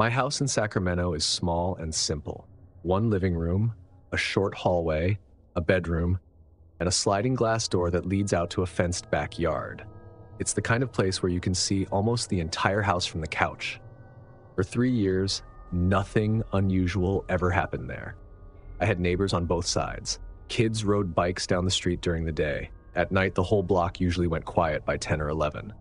My house in Sacramento is small and simple. One living room, a short hallway, a bedroom, and a sliding glass door that leads out to a fenced backyard. It's the kind of place where you can see almost the entire house from the couch. For 3 years, nothing unusual ever happened there. I had neighbors on both sides. Kids rode bikes down the street during the day. At night, the whole block usually went quiet by 10 or 11.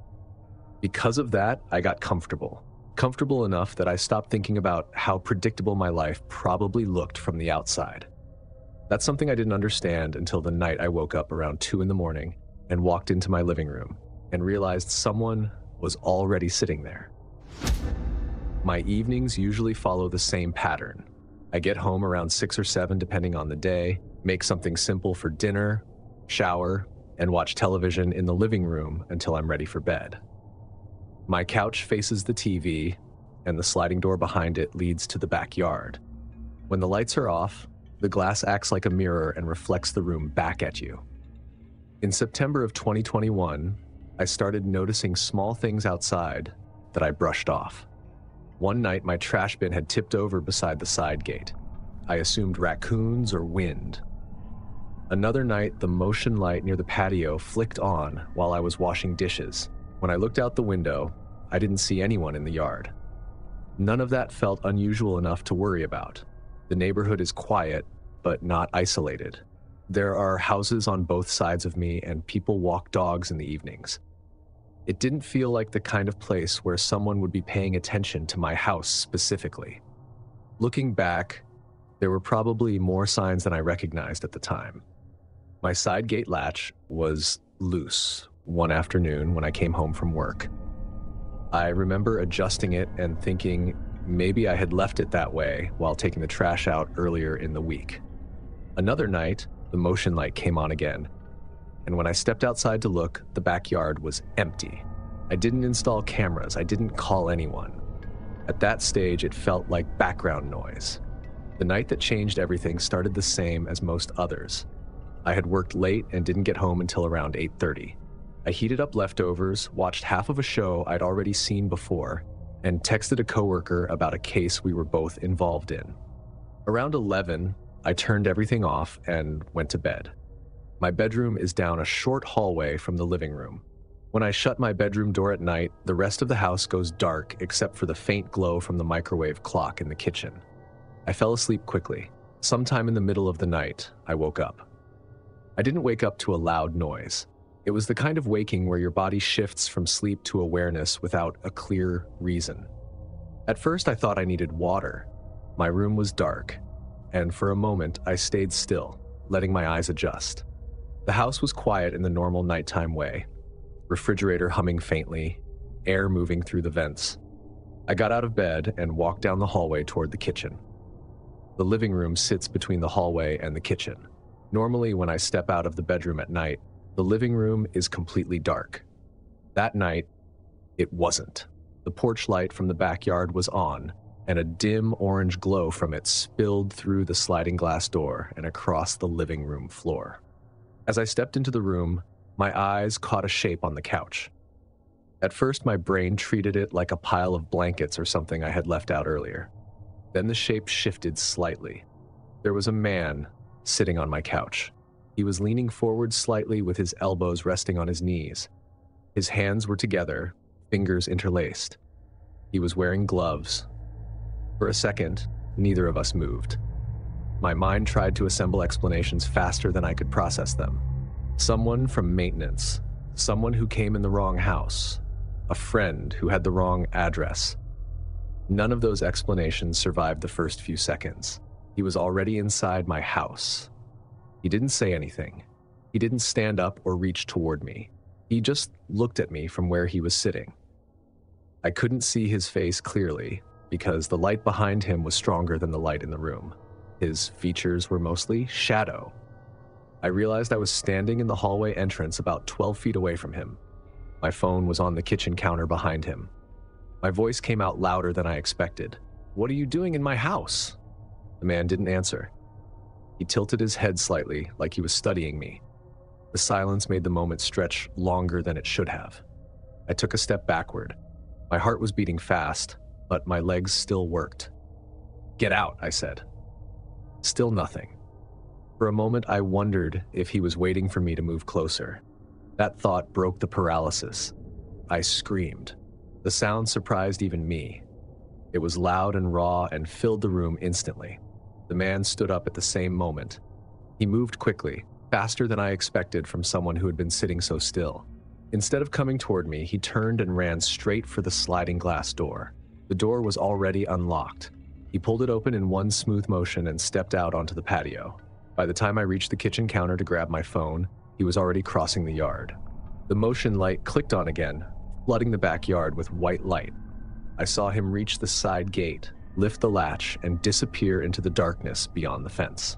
Because of that, I got comfortable. Comfortable enough that I stopped thinking about how predictable my life probably looked from the outside. That's something I didn't understand until the night I woke up around 2 in the morning and walked into my living room and realized someone was already sitting there. My evenings usually follow the same pattern. I get home around 6 or 7 depending on the day, make something simple for dinner, shower, and watch television in the living room until I'm ready for bed. My couch faces the TV, and the sliding door behind it leads to the backyard. When the lights are off, the glass acts like a mirror and reflects the room back at you. In September of 2021, I started noticing small things outside that I brushed off. One night, my trash bin had tipped over beside the side gate. I assumed raccoons or wind. Another night, the motion light near the patio flicked on while I was washing dishes. When I looked out the window, I didn't see anyone in the yard. None of that felt unusual enough to worry about. The neighborhood is quiet, but not isolated. There are houses on both sides of me, and people walk dogs in the evenings. It didn't feel like the kind of place where someone would be paying attention to my house specifically. Looking back, there were probably more signs than I recognized at the time. My side gate latch was loose one afternoon when I came home from work. I remember adjusting it and thinking maybe I had left it that way while taking the trash out earlier in the week. Another night, the motion light came on again, and when I stepped outside to look, the backyard was empty. I didn't install cameras, I didn't call anyone. At that stage, it felt like background noise. The night that changed everything started the same as most others. I had worked late and didn't get home until around 8:30. I heated up leftovers, watched half of a show I'd already seen before, and texted a coworker about a case we were both involved in. Around 11, I turned everything off and went to bed. My bedroom is down a short hallway from the living room. When I shut my bedroom door at night, the rest of the house goes dark except for the faint glow from the microwave clock in the kitchen. I fell asleep quickly. Sometime in the middle of the night, I woke up. I didn't wake up to a loud noise. It was the kind of waking where your body shifts from sleep to awareness without a clear reason. At first, I thought I needed water. My room was dark, and for a moment, I stayed still, letting my eyes adjust. The house was quiet in the normal nighttime way. Refrigerator humming faintly, air moving through the vents. I got out of bed and walked down the hallway toward the kitchen. The living room sits between the hallway and the kitchen. Normally, when I step out of the bedroom at night, the living room is completely dark. That night, it wasn't. The porch light from the backyard was on, and a dim orange glow from it spilled through the sliding glass door and across the living room floor. As I stepped into the room, my eyes caught a shape on the couch. At first, my brain treated it like a pile of blankets or something I had left out earlier. Then the shape shifted slightly. There was a man sitting on my couch. He was leaning forward slightly with his elbows resting on his knees. His hands were together, fingers interlaced. He was wearing gloves. For a second, neither of us moved. My mind tried to assemble explanations faster than I could process them. Someone from maintenance, someone who came in the wrong house, a friend who had the wrong address. None of those explanations survived the first few seconds. He was already inside my house. He didn't say anything. He didn't stand up or reach toward me. He just looked at me from where he was sitting. I couldn't see his face clearly because the light behind him was stronger than the light in the room. His features were mostly shadow. I realized I was standing in the hallway entrance about 12 feet away from him. My phone was on the kitchen counter behind him. My voice came out louder than I expected. "What are you doing in my house?" The man didn't answer. He tilted his head slightly, like he was studying me. The silence made the moment stretch longer than it should have. I took a step backward. My heart was beating fast, but my legs still worked. "Get out," I said. Still nothing. For a moment, I wondered if he was waiting for me to move closer. That thought broke the paralysis. I screamed. The sound surprised even me. It was loud and raw and filled the room instantly. The man stood up at the same moment. He moved quickly, faster than I expected from someone who had been sitting so still. Instead of coming toward me, he turned and ran straight for the sliding glass door. The door was already unlocked. He pulled it open in one smooth motion and stepped out onto the patio. By the time I reached the kitchen counter to grab my phone, he was already crossing the yard. The motion light clicked on again, flooding the backyard with white light. I saw him reach the side gate, lift the latch, and disappear into the darkness beyond the fence.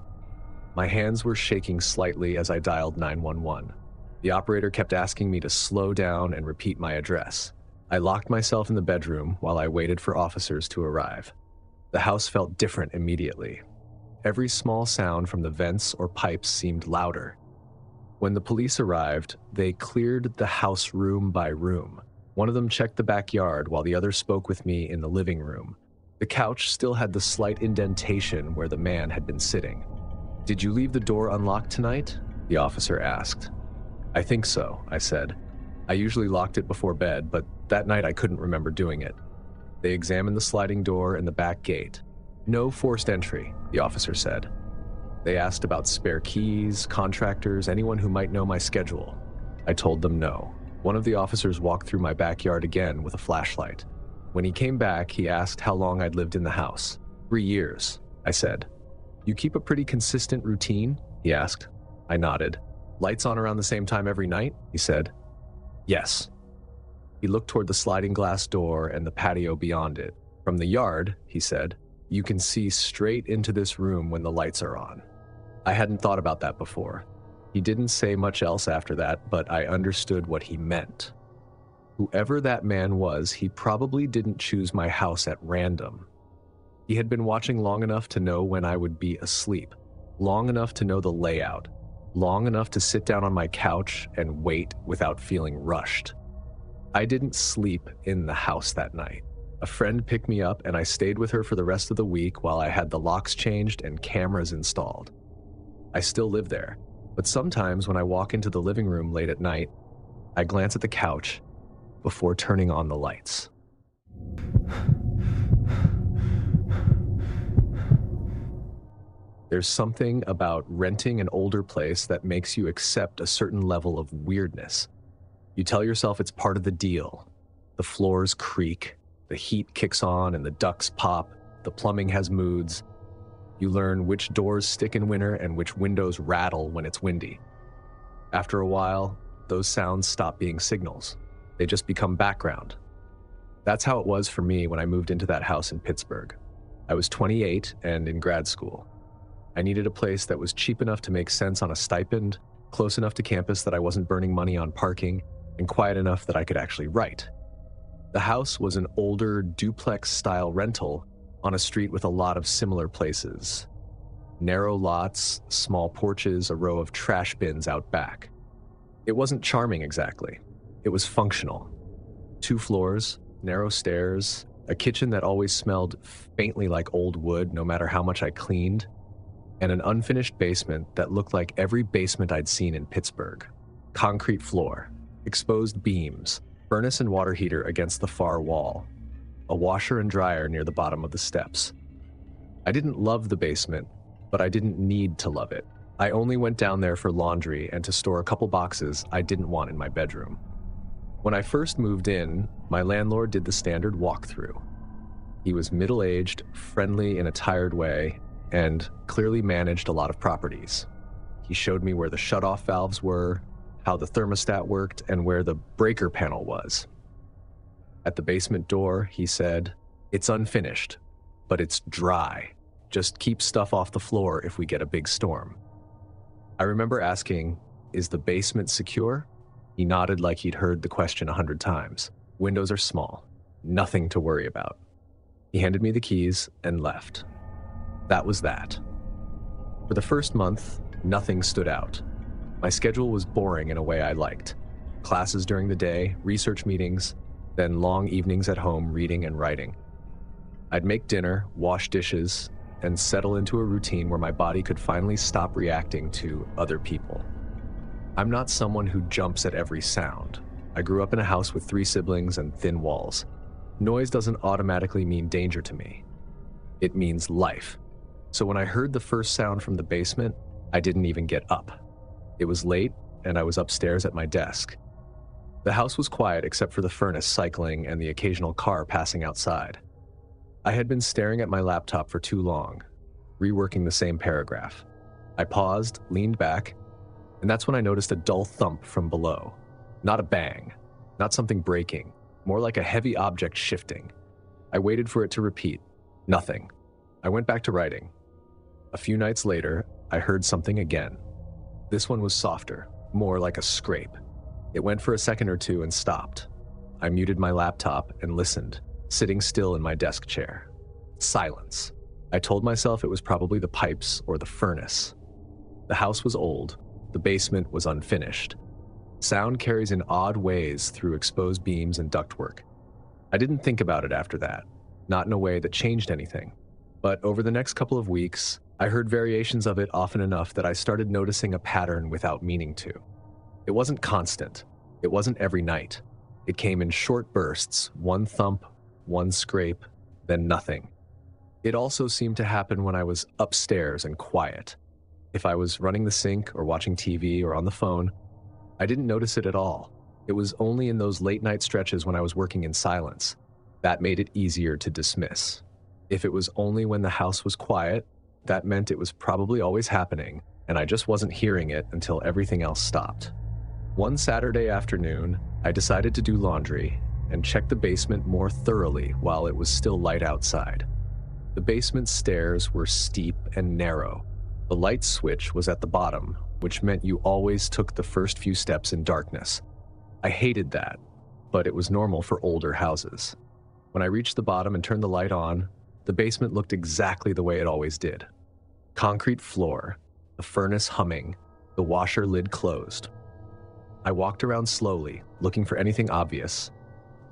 My hands were shaking slightly as I dialed 911. The operator kept asking me to slow down and repeat my address. I locked myself in the bedroom while I waited for officers to arrive. The house felt different immediately. Every small sound from the vents or pipes seemed louder. When the police arrived, they cleared the house room by room. One of them checked the backyard while the other spoke with me in the living room. The couch still had the slight indentation where the man had been sitting. "Did you leave the door unlocked tonight?" the officer asked. "I think so," I said. "I usually locked it before bed, but that night I couldn't remember doing it." They examined the sliding door and the back gate. "No forced entry," the officer said. They asked about spare keys, contractors, anyone who might know my schedule. I told them no. One of the officers walked through my backyard again with a flashlight. When he came back, he asked how long I'd lived in the house. 3 years, I said. "You keep a pretty consistent routine?" he asked. I nodded. "Lights on around the same time every night?" he said. "Yes." He looked toward the sliding glass door and the patio beyond it. "From the yard," he said, "you can see straight into this room when the lights are on." I hadn't thought about that before. He didn't say much else after that, but I understood what he meant. Whoever that man was, he probably didn't choose my house at random. He had been watching long enough to know when I would be asleep, long enough to know the layout, long enough to sit down on my couch and wait without feeling rushed. I didn't sleep in the house that night. A friend picked me up and I stayed with her for the rest of the week while I had the locks changed and cameras installed. I still live there, but sometimes when I walk into the living room late at night, I glance at the couch before turning on the lights. There's something about renting an older place that makes you accept a certain level of weirdness. You tell yourself it's part of the deal. The floors creak, the heat kicks on and the ducts pop, the plumbing has moods. You learn which doors stick in winter and which windows rattle when it's windy. After a while, those sounds stop being signals. They just become background. That's how it was for me when I moved into that house in Pittsburgh. I was 28 and in grad school. I needed a place that was cheap enough to make sense on a stipend, close enough to campus that I wasn't burning money on parking, and quiet enough that I could actually write. The house was an older duplex-style rental on a street with a lot of similar places. Narrow lots, small porches, a row of trash bins out back. It wasn't charming exactly. It was functional. 2 floors, narrow stairs, a kitchen that always smelled faintly like old wood no matter how much I cleaned, and an unfinished basement that looked like every basement I'd seen in Pittsburgh. Concrete floor, exposed beams, furnace and water heater against the far wall, a washer and dryer near the bottom of the steps. I didn't love the basement, but I didn't need to love it. I only went down there for laundry and to store a couple boxes I didn't want in my bedroom. When I first moved in, my landlord did the standard walkthrough. He was middle-aged, friendly in a tired way, and clearly managed a lot of properties. He showed me where the shutoff valves were, how the thermostat worked, and where the breaker panel was. At the basement door, he said, "It's unfinished, but it's dry. Just keep stuff off the floor if we get a big storm." I remember asking, "Is the basement secure?" He nodded like he'd heard the question 100 times. "Windows are small. Nothing to worry about." He handed me the keys and left. That was that. For the first month, nothing stood out. My schedule was boring in a way I liked. Classes during the day, research meetings, then long evenings at home reading and writing. I'd make dinner, wash dishes, and settle into a routine where my body could finally stop reacting to other people. I'm not someone who jumps at every sound. I grew up in a house with 3 siblings and thin walls. Noise doesn't automatically mean danger to me. It means life. So when I heard the first sound from the basement, I didn't even get up. It was late, and I was upstairs at my desk. The house was quiet except for the furnace cycling and the occasional car passing outside. I had been staring at my laptop for too long, reworking the same paragraph. I paused, leaned back, and that's when I noticed a dull thump from below. Not a bang, not something breaking, more like a heavy object shifting. I waited for it to repeat. Nothing. I went back to writing. A few nights later, I heard something again. This one was softer, more like a scrape. It went for a second or two and stopped. I muted my laptop and listened, sitting still in my desk chair. Silence. I told myself it was probably the pipes or the furnace. The house was old. The basement was unfinished. Sound carries in odd ways through exposed beams and ductwork. I didn't think about it after that, not in a way that changed anything. But over the next couple of weeks, I heard variations of it often enough that I started noticing a pattern without meaning to. It wasn't constant. It wasn't every night. It came in short bursts, one thump, one scrape, then nothing. It also seemed to happen when I was upstairs and quiet. If I was running the sink or watching TV or on the phone, I didn't notice it at all. It was only in those late night stretches when I was working in silence. That made it easier to dismiss. If it was only when the house was quiet, that meant it was probably always happening, and I just wasn't hearing it until everything else stopped. One Saturday afternoon, I decided to do laundry and check the basement more thoroughly while it was still light outside. The basement stairs were steep and narrow. The light switch was at the bottom, which meant you always took the first few steps in darkness. I hated that, but it was normal for older houses. When I reached the bottom and turned the light on, the basement looked exactly the way it always did. Concrete floor, the furnace humming, the washer lid closed. I walked around slowly, looking for anything obvious.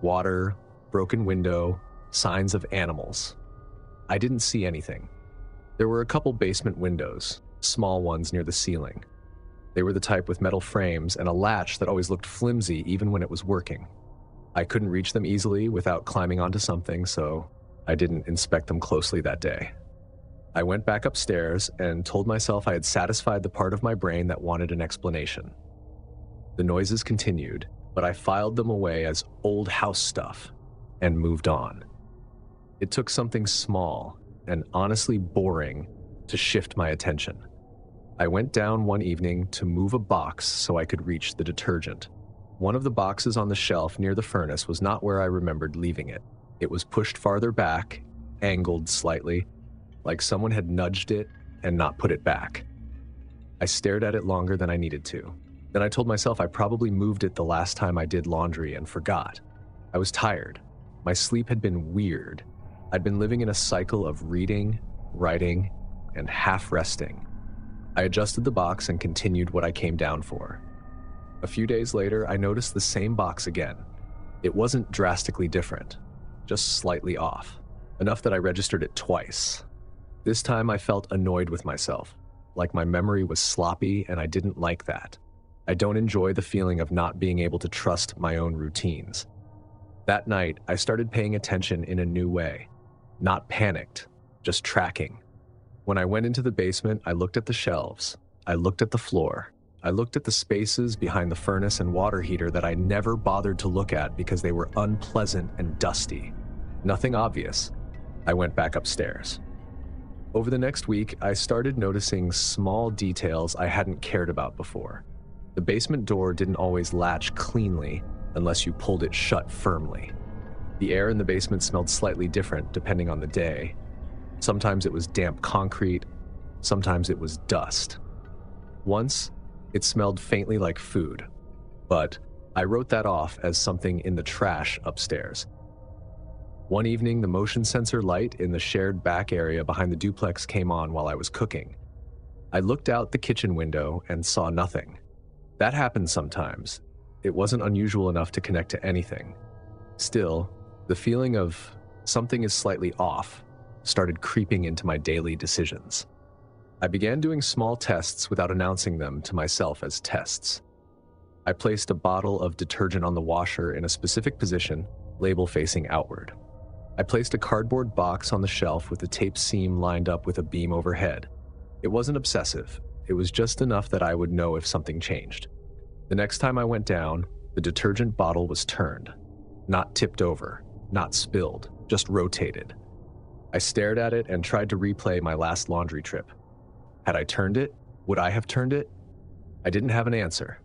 Water, broken window, signs of animals. I didn't see anything. There were a couple basement windows, small ones near the ceiling. They were the type with metal frames and a latch that always looked flimsy even when it was working. I couldn't reach them easily without climbing onto something, so I didn't inspect them closely that day. I went back upstairs and told myself I had satisfied the part of my brain that wanted an explanation. The noises continued, but I filed them away as old house stuff and moved on. It took something small and honestly boring to shift my attention. I went down one evening to move a box so I could reach the detergent. One of the boxes on the shelf near the furnace was not where I remembered leaving it. It was pushed farther back, angled slightly, like someone had nudged it and not put it back. I stared at it longer than I needed to. Then I told myself I probably moved it the last time I did laundry and forgot. I was tired. My sleep had been weird. I'd been living in a cycle of reading, writing, and half resting. I adjusted the box and continued what I came down for. A few days later, I noticed the same box again. It wasn't drastically different, just slightly off, enough that I registered it twice. This time I felt annoyed with myself, like my memory was sloppy and I didn't like that. I don't enjoy the feeling of not being able to trust my own routines. That night, I started paying attention in a new way. Not panicked, just tracking. When I went into the basement, I looked at the shelves. I looked at the floor. I looked at the spaces behind the furnace and water heater that I never bothered to look at because they were unpleasant and dusty. Nothing obvious. I went back upstairs. Over the next week, I started noticing small details I hadn't cared about before. The basement door didn't always latch cleanly unless you pulled it shut firmly. The air in the basement smelled slightly different depending on the day. Sometimes it was damp concrete, sometimes it was dust. Once, it smelled faintly like food, but I wrote that off as something in the trash upstairs. One evening, the motion sensor light in the shared back area behind the duplex came on while I was cooking. I looked out the kitchen window and saw nothing. That happened sometimes. It wasn't unusual enough to connect to anything. Still, the feeling of Something is slightly off started creeping into my daily decisions. I began doing small tests without announcing them to myself as tests. I placed a bottle of detergent on the washer in a specific position, label facing outward. I placed a cardboard box on the shelf with a tape seam lined up with a beam overhead. It wasn't obsessive. It was just enough that I would know if something changed. The next time I went down, the detergent bottle was turned. Not tipped over, not spilled, just rotated. I stared at it and tried to replay my last laundry trip. Had I turned it? Would I have turned it? I didn't have an answer.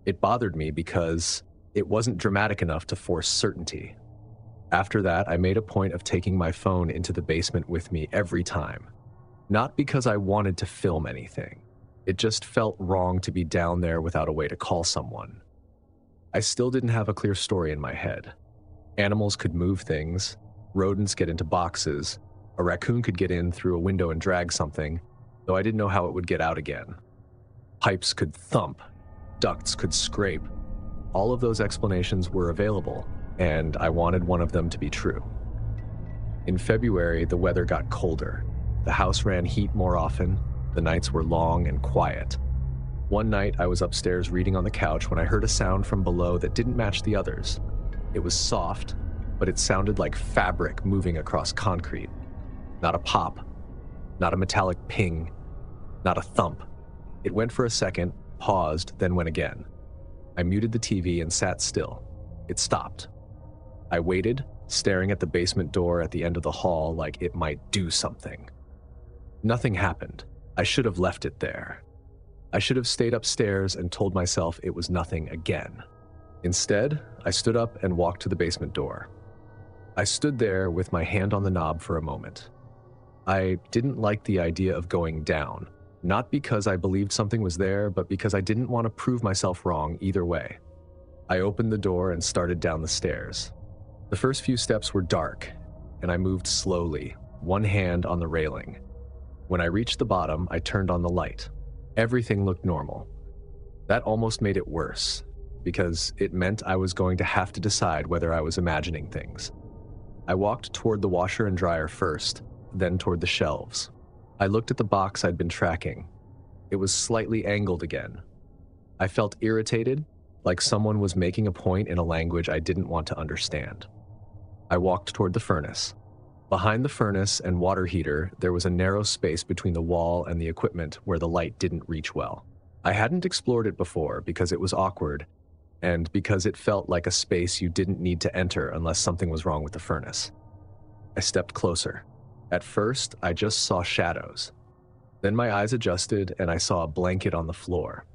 It bothered me because it wasn't dramatic enough to force certainty. After that, I made a point of taking my phone into the basement with me every time. Not because I wanted to film anything. It just felt wrong to be down there without a way to call someone. I still didn't have a clear story in my head. Animals could move things, rodents get into boxes, a raccoon could get in through a window and drag something, though I didn't know how it would get out again. Pipes could thump, ducts could scrape. All of those explanations were available, and I wanted one of them to be true. In February, the weather got colder. The house ran heat more often. The nights were long and quiet. One night, I was upstairs reading on the couch when I heard a sound from below that didn't match the others. It was soft, but it sounded like fabric moving across concrete. Not a pop, not a metallic ping, not a thump. It went for a second, paused, then went again. I muted the TV and sat still. It stopped. I waited, staring at the basement door at the end of the hall like it might do something. Nothing happened. I should have left it there. I should have stayed upstairs and told myself it was nothing again. Instead, I stood up and walked to the basement door. I stood there with my hand on the knob for a moment. I didn't like the idea of going down, not because I believed something was there, but because I didn't want to prove myself wrong either way. I opened the door and started down the stairs. The first few steps were dark, and I moved slowly, one hand on the railing. When I reached the bottom, I turned on the light. Everything looked normal. That almost made it worse, because it meant I was going to have to decide whether I was imagining things. I walked toward the washer and dryer first, then toward the shelves. I looked at the box I'd been tracking. It was slightly angled again. I felt irritated, like someone was making a point in a language I didn't want to understand. I walked toward the furnace. Behind the furnace and water heater, there was a narrow space between the wall and the equipment where the light didn't reach well. I hadn't explored it before because it was awkward, and because it felt like a space you didn't need to enter unless something was wrong with the furnace. I stepped closer. At first, I just saw shadows. Then my eyes adjusted and I saw a blanket on the floor.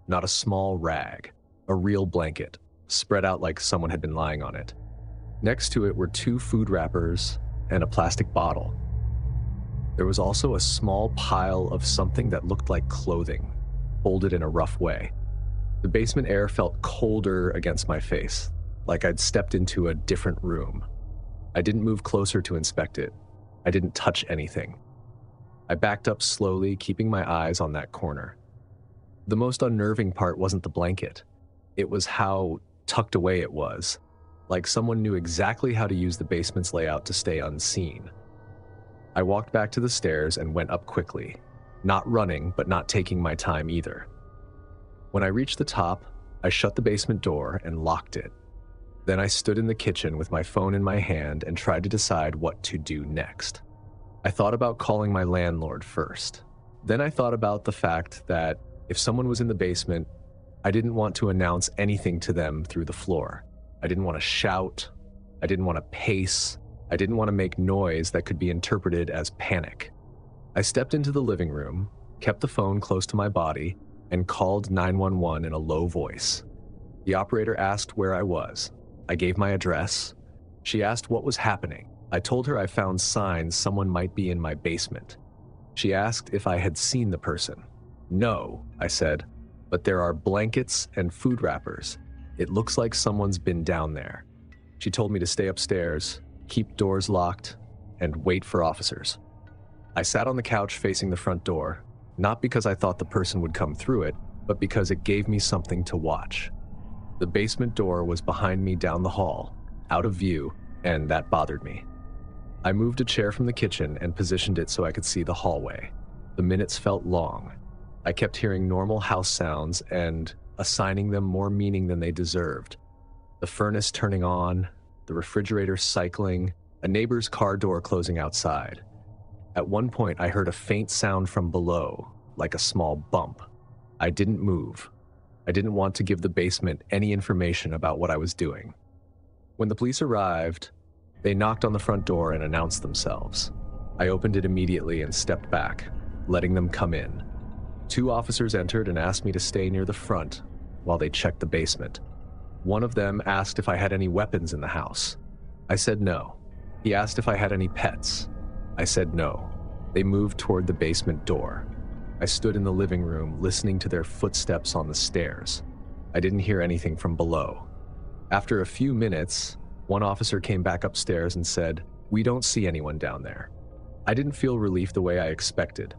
Not a small rag, a real blanket, spread out like someone had been lying on it. Next to it were 2 food wrappers and a plastic bottle. There was also a small pile of something that looked like clothing, folded in a rough way. The basement air felt colder against my face, like I'd stepped into a different room. I didn't move closer to inspect it. I didn't touch anything. I backed up slowly, keeping my eyes on that corner. The most unnerving part wasn't the blanket. It was how tucked away it was, like someone knew exactly how to use the basement's layout to stay unseen. I walked back to the stairs and went up quickly, not running, but not taking my time either. When I reached the top, I shut the basement door and locked it. Then I stood in the kitchen with my phone in my hand and tried to decide what to do next. I thought about calling my landlord first. Then I thought about the fact that if someone was in the basement, I didn't want to announce anything to them through the floor. I didn't want to shout. I didn't want to pace. I didn't want to make noise that could be interpreted as panic. I stepped into the living room, kept the phone close to my body, and called 911 in a low voice. The operator asked where I was. I gave my address. She asked what was happening. I told her I found signs someone might be in my basement. She asked if I had seen the person. No, I said, but there are blankets and food wrappers. It looks like someone's been down there. She told me to stay upstairs, keep doors locked, and wait for officers. I sat on the couch facing the front door, not because I thought the person would come through it, but because it gave me something to watch. The basement door was behind me down the hall, out of view, and that bothered me. I moved a chair from the kitchen and positioned it so I could see the hallway. The minutes felt long. I kept hearing normal house sounds and assigning them more meaning than they deserved. The furnace turning on, the refrigerator cycling, a neighbor's car door closing outside. At one point, I heard a faint sound from below, like a small bump. I didn't move. I didn't want to give the basement any information about what I was doing. When the police arrived, they knocked on the front door and announced themselves. I opened it immediately and stepped back, letting them come in. 2 officers entered and asked me to stay near the front while they checked the basement. One of them asked if I had any weapons in the house. I said no. He asked if I had any pets. I said no. They moved toward the basement door. I stood in the living room listening to their footsteps on the stairs. I didn't hear anything from below. After a few minutes, one officer came back upstairs and said, "We don't see anyone down there." I didn't feel relief the way I expected.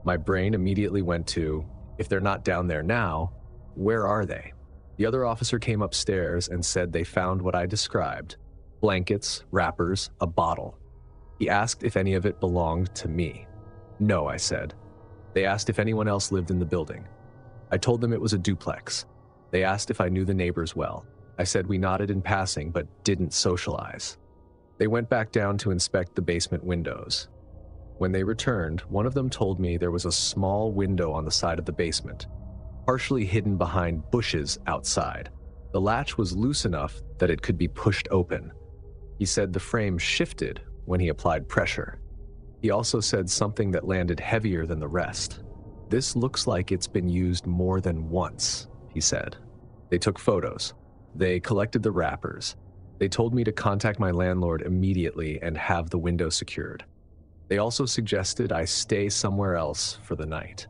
My brain immediately went to, if they're not down there now, where are they? The other officer came upstairs and said they found what I described: blankets, wrappers, a bottle. He asked if any of it belonged to me. No, I said. They asked if anyone else lived in the building. I told them it was a duplex. They asked if I knew the neighbors well. I said we nodded in passing but didn't socialize. They went back down to inspect the basement windows. When they returned, one of them told me there was a small window on the side of the basement, partially hidden behind bushes outside. The latch was loose enough that it could be pushed open. He said the frame shifted when he applied pressure. He also said something that landed heavier than the rest. "This looks like it's been used more than once," he said. They took photos. They collected the wrappers. They told me to contact my landlord immediately and have the window secured. They also suggested I stay somewhere else for the night.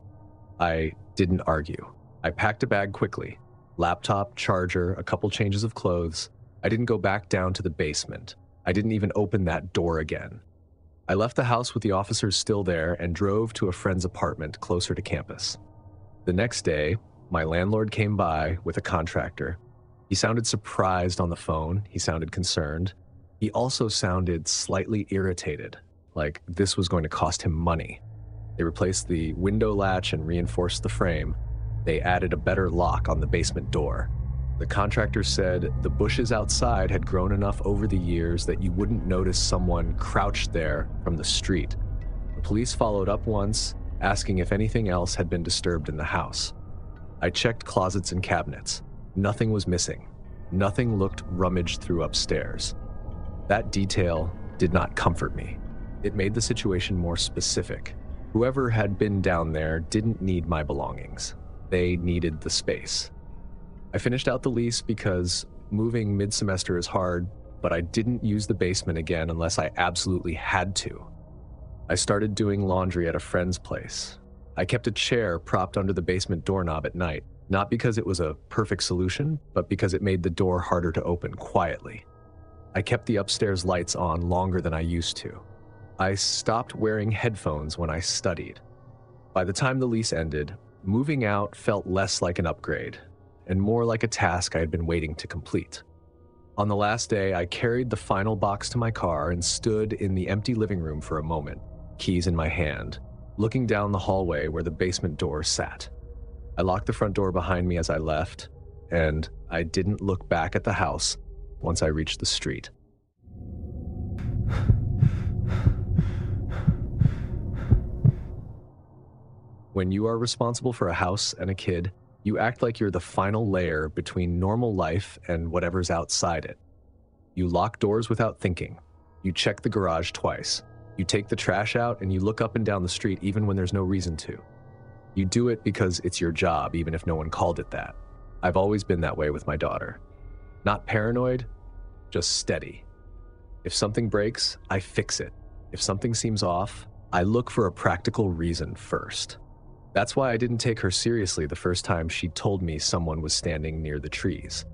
I didn't argue. I packed a bag quickly. Laptop, charger, a couple changes of clothes. I didn't go back down to the basement. I didn't even open that door again. I left the house with the officers still there and drove to a friend's apartment closer to campus. The next day, my landlord came by with a contractor. He sounded surprised on the phone. He sounded concerned. He also sounded slightly irritated, like this was going to cost him money. They replaced the window latch and reinforced the frame. They added a better lock on the basement door. The contractor said the bushes outside had grown enough over the years that you wouldn't notice someone crouched there from the street. The police followed up once, asking if anything else had been disturbed in the house. I checked closets and cabinets. Nothing was missing. Nothing looked rummaged through upstairs. That detail did not comfort me. It made the situation more specific. Whoever had been down there didn't need my belongings. They needed the space. I finished out the lease because moving mid-semester is hard, but I didn't use the basement again unless I absolutely had to. I started doing laundry at a friend's place. I kept a chair propped under the basement doorknob at night, not because it was a perfect solution, but because it made the door harder to open quietly. I kept the upstairs lights on longer than I used to. I stopped wearing headphones when I studied. By the time the lease ended, moving out felt less like an upgrade and more like a task I had been waiting to complete. On the last day, I carried the final box to my car and stood in the empty living room for a moment, keys in my hand, looking down the hallway where the basement door sat. I locked the front door behind me as I left, and I didn't look back at the house once I reached the street. When you are responsible for a house and a kid, you act like you're the final layer between normal life and whatever's outside it. You lock doors without thinking. You check the garage twice. You take the trash out and you look up and down the street even when there's no reason to. You do it because it's your job, even if no one called it that. I've always been that way with my daughter. Not paranoid, just steady. If something breaks, I fix it. If something seems off, I look for a practical reason first. That's why I didn't take her seriously the first time she told me someone was standing near the trees.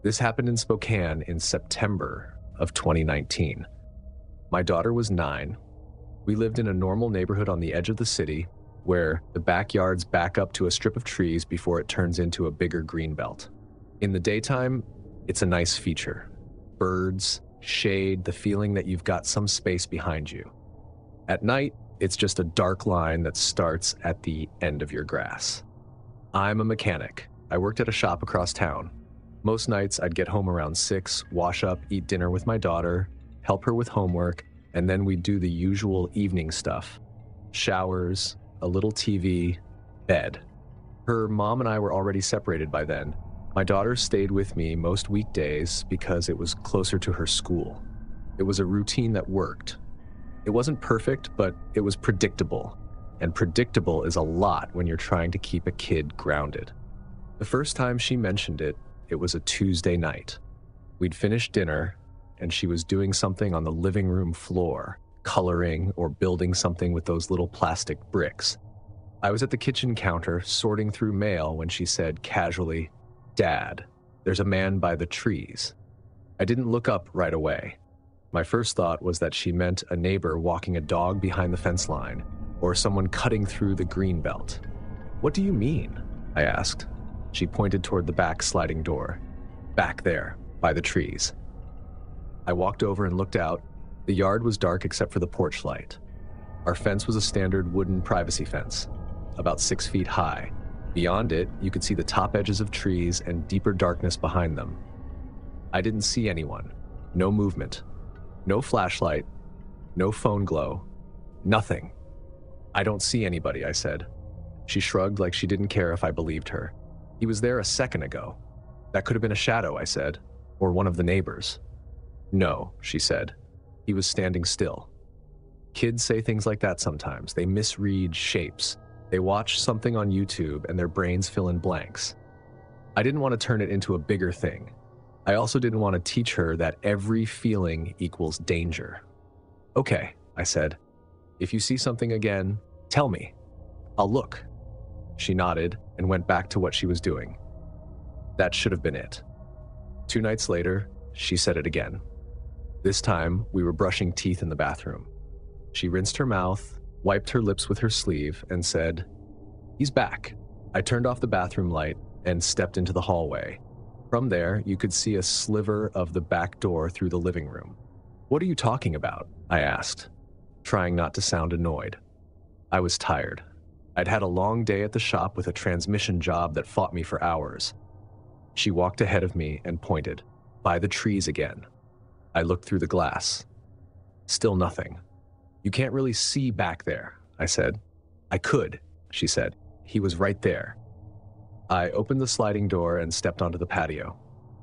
This happened in Spokane in September of 2019. My daughter was 9. We lived in a normal neighborhood on the edge of the city where the backyards back up to a strip of trees before it turns into a bigger green belt. In the daytime, it's a nice feature. Birds, shade, the feeling that you've got some space behind you. At night, it's just a dark line that starts at the end of your grass. I'm a mechanic. I worked at a shop across town. Most nights, I'd get home around 6, wash up, eat dinner with my daughter, help her with homework, and then we'd do the usual evening stuff. Showers, a little TV, bed. Her mom and I were already separated by then. My daughter stayed with me most weekdays because it was closer to her school. It was a routine that worked. It wasn't perfect, but it was predictable. And predictable is a lot when you're trying to keep a kid grounded. The first time she mentioned it, it was a Tuesday night. We'd finished dinner, and she was doing something on the living room floor, coloring or building something with those little plastic bricks. I was at the kitchen counter sorting through mail when she said casually, "Dad, there's a man by the trees." I didn't look up right away. My first thought was that she meant a neighbor walking a dog behind the fence line, or someone cutting through the green belt. "What do you mean?" I asked. She pointed toward the back sliding door. "Back there, by the trees." I walked over and looked out. The yard was dark except for the porch light. Our fence was a standard wooden privacy fence, about 6 feet high. Beyond it, you could see the top edges of trees and deeper darkness behind them. I didn't see anyone. No movement. No flashlight. No phone glow. Nothing. "I don't see anybody," I said. She shrugged like she didn't care if I believed her. "He was there a second ago." "That could have been a shadow," I said, "or one of the neighbors." "No," she said. "He was standing still." Kids say things like that sometimes. They misread shapes. They watch something on YouTube and their brains fill in blanks. I didn't want to turn it into a bigger thing. I also didn't want to teach her that every feeling equals danger. "Okay," I said. "If you see something again, tell me. I'll look." She nodded and went back to what she was doing. That should have been it. 2 nights later, she said it again. This time, we were brushing teeth in the bathroom. She rinsed her mouth, wiped her lips with her sleeve, and said, "He's back." I turned off the bathroom light and stepped into the hallway. From there, you could see a sliver of the back door through the living room. "What are you talking about?" I asked, trying not to sound annoyed. I was tired. I'd had a long day at the shop with a transmission job that fought me for hours. She walked ahead of me and pointed, "By the trees again." I looked through the glass. Still nothing. "You can't really see back there," I said. "I could," she said. "He was right there." I opened the sliding door and stepped onto the patio.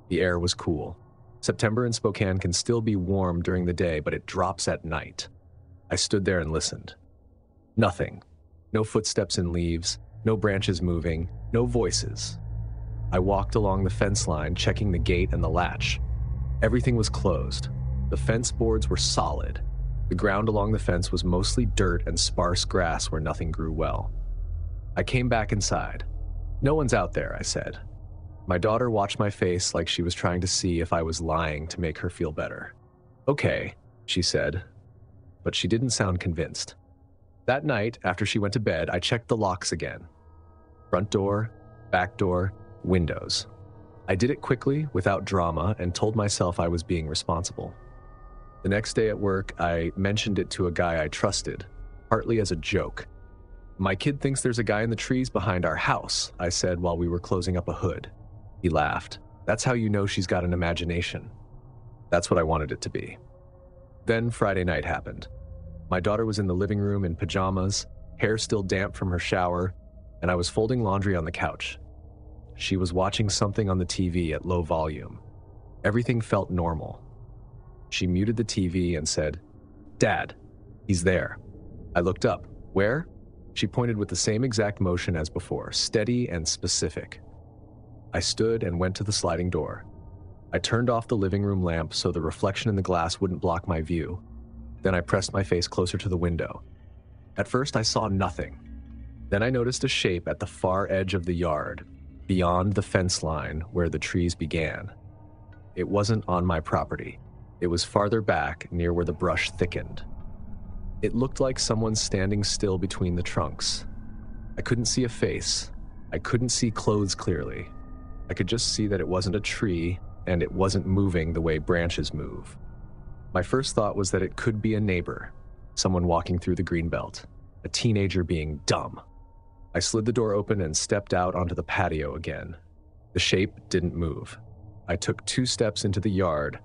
The air was cool. September in Spokane can still be warm during the day, but it drops at night. I stood there and listened. Nothing. No footsteps in leaves, no branches moving, no voices. I walked along the fence line, checking the gate and the latch. Everything was closed. The fence boards were solid. The ground along the fence was mostly dirt and sparse grass where nothing grew well. I came back inside. "No one's out there," I said. My daughter watched my face like she was trying to see if I was lying to make her feel better. "Okay," she said, but she didn't sound convinced. That night, after she went to bed, I checked the locks again. Front door, back door, windows. I did it quickly, without drama, and told myself I was being responsible. The next day at work, I mentioned it to a guy I trusted, partly as a joke. "My kid thinks there's a guy in the trees behind our house," I said while we were closing up a hood. He laughed. "That's how you know she's got an imagination." That's what I wanted it to be. Then Friday night happened. My daughter was in the living room in pajamas, hair still damp from her shower, and I was folding laundry on the couch. She was watching something on the TV at low volume. Everything felt normal. She muted the TV and said, "Dad, he's there." I looked up. "Where?" She pointed with the same exact motion as before, steady and specific. I stood and went to the sliding door. I turned off the living room lamp so the reflection in the glass wouldn't block my view. Then I pressed my face closer to the window. At first, I saw nothing. Then I noticed a shape at the far edge of the yard, beyond the fence line where the trees began. It wasn't on my property. It was farther back, near where the brush thickened. It looked like someone standing still between the trunks. I couldn't see a face. I couldn't see clothes clearly. I could just see that it wasn't a tree, and it wasn't moving the way branches move. My first thought was that it could be a neighbor, someone walking through the greenbelt, a teenager being dumb. I slid the door open and stepped out onto the patio again. The shape didn't move. I took 2 steps into the yard.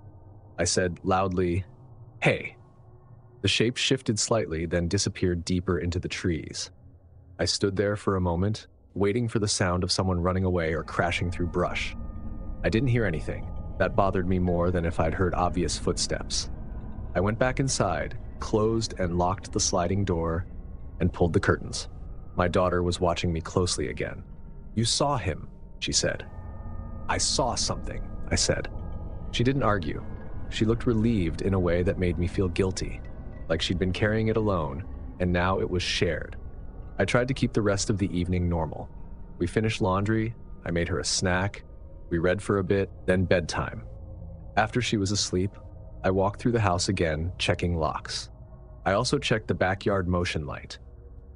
I said loudly, "Hey." The shape shifted slightly, then disappeared deeper into the trees. I stood there for a moment, waiting for the sound of someone running away or crashing through brush. I didn't hear anything. That bothered me more than if I'd heard obvious footsteps. I went back inside, closed and locked the sliding door, and pulled the curtains. My daughter was watching me closely again. "You saw him," she said. "I saw something," I said. She didn't argue. She looked relieved in a way that made me feel guilty, like she'd been carrying it alone, and now it was shared. I tried to keep the rest of the evening normal. We finished laundry, I made her a snack, we read for a bit, then bedtime. After she was asleep, I walked through the house again, checking locks. I also checked the backyard motion light.